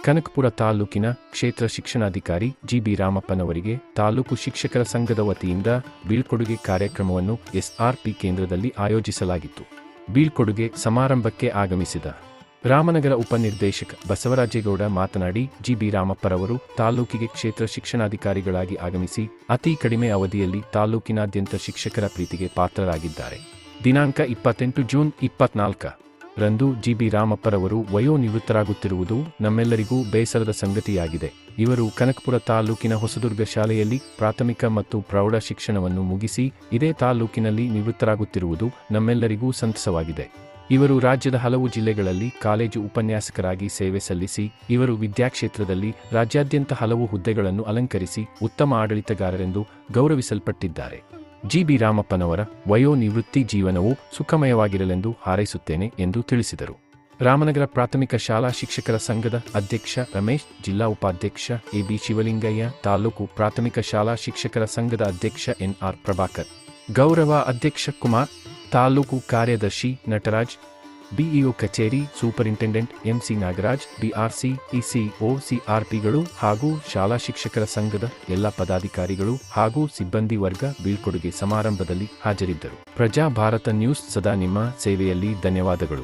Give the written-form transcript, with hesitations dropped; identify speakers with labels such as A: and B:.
A: ಕನಕಪುರ ತಾಲೂಕಿನ ಕ್ಷೇತ್ರ ಶಿಕ್ಷಣಾಧಿಕಾರಿ ಜಿ.ಬಿ. ರಾಮಪ್ಪನವರಿಗೆ ತಾಲೂಕು ಶಿಕ್ಷಕರ ಸಂಘದ ವತಿಯಿಂದ ಬೀಳ್ಕೊಡುಗೆ ಕಾರ್ಯಕ್ರಮವನ್ನು ಎಸ್ಆರ್ಪಿ ಕೇಂದ್ರದಲ್ಲಿ ಆಯೋಜಿಸಲಾಗಿತ್ತು. ಬೀಳ್ಕೊಡುಗೆ ಸಮಾರಂಭಕ್ಕೆ ಆಗಮಿಸಿದ ರಾಮನಗರ ಉಪನಿರ್ದೇಶಕ ಬಸವರಾಜೇಗೌಡ ಮಾತನಾಡಿ, ಜಿ.ಬಿ. ರಾಮಪ್ಪರವರು ತಾಲೂಕಿಗೆ ಕ್ಷೇತ್ರ ಶಿಕ್ಷಣಾಧಿಕಾರಿಗಳಾಗಿ ಆಗಮಿಸಿ ಅತಿ ಕಡಿಮೆ ಅವಧಿಯಲ್ಲಿ ತಾಲೂಕಿನಾದ್ಯಂತ ಶಿಕ್ಷಕರ ಪ್ರೀತಿಗೆ ಪಾತ್ರರಾಗಿದ್ದಾರೆ. ದಿನಾಂಕ 28 ಜೂನ್ 2024 ರಂದು ಜಿ.ಬಿ. ರಾಮಪ್ಪರವರು ವಯೋನಿವೃತ್ತರಾಗುತ್ತಿರುವುದು ನಮ್ಮೆಲ್ಲರಿಗೂ ಬೇಸರದ ಸಂಗತಿಯಾಗಿದೆ. ಇವರು ಕನಕಪುರ ತಾಲೂಕಿನ ಹೊಸದುರ್ಗ ಶಾಲೆಯಲ್ಲಿ ಪ್ರಾಥಮಿಕ ಮತ್ತು ಪ್ರೌಢ ಶಿಕ್ಷಣವನ್ನು ಮುಗಿಸಿ ಇದೇ ತಾಲೂಕಿನಲ್ಲಿ ನಿವೃತ್ತರಾಗುತ್ತಿರುವುದು ನಮ್ಮೆಲ್ಲರಿಗೂ ಸಂತಸವಾಗಿದೆ. ಇವರು ರಾಜ್ಯದ ಹಲವು ಜಿಲ್ಲೆಗಳಲ್ಲಿ ಕಾಲೇಜು ಉಪನ್ಯಾಸಕರಾಗಿ ಸೇವೆ ಸಲ್ಲಿಸಿ ಇವರು ವಿದ್ಯಾಕ್ಷೇತ್ರದಲ್ಲಿ ರಾಜ್ಯಾದ್ಯಂತ ಹಲವು ಹುದ್ದೆಗಳನ್ನು ಅಲಂಕರಿಸಿ ಉತ್ತಮ ಆಡಳಿತಗಾರರೆಂದು ಗೌರವಿಸಲ್ಪಟ್ಟಿದ್ದಾರೆ. ಜಿ.ಬಿ. ರಾಮಪ್ಪನವರ ವಯೋನಿವೃತ್ತಿ ಜೀವನವು ಸುಖಮಯವಾಗಿರಲೆಂದು ಹಾರೈಸುತ್ತೇನೆ ಎಂದು ತಿಳಿಸಿದರು. ರಾಮನಗರ ಪ್ರಾಥಮಿಕ ಶಾಲಾ ಶಿಕ್ಷಕರ ಸಂಘದ ಅಧ್ಯಕ್ಷ ರಮೇಶ್, ಜಿಲ್ಲಾ ಉಪಾಧ್ಯಕ್ಷ ಎ.ಬಿ. ಶಿವಲಿಂಗಯ್ಯ, ತಾಲೂಕು ಪ್ರಾಥಮಿಕ ಶಾಲಾ ಶಿಕ್ಷಕರ ಸಂಘದ ಅಧ್ಯಕ್ಷ ಎನ್.ಆರ್. ಪ್ರಭಾಕರ್, ಗೌರವ ಅಧ್ಯಕ್ಷ ಕುಮಾರ್, ತಾಲೂಕು ಕಾರ್ಯದರ್ಶಿ ನಟರಾಜ್, ಬಿಇಒ ಕಚೇರಿ superintendent MC. Nagaraj, BRC, ECO, ಸಿಆರ್ಪಿಗಳು ಹಾಗೂ ಶಾಲಾ ಶಿಕ್ಷಕರ ಸಂಘದ ಎಲ್ಲ ಪದಾಧಿಕಾರಿಗಳು ಹಾಗೂ ಸಿಬ್ಬಂದಿ ವರ್ಗ ಬೀಳ್ಕೊಡುಗೆ ಸಮಾರಂಭದಲ್ಲಿ ಹಾಜರಿದ್ದರು. ಪ್ರಜಾ ಭಾರತ ನ್ಯೂಸ್ ಸದಾ ನಿಮ್ಮ ಸೇವೆಯಲ್ಲಿ. ಧನ್ಯವಾದಗಳು.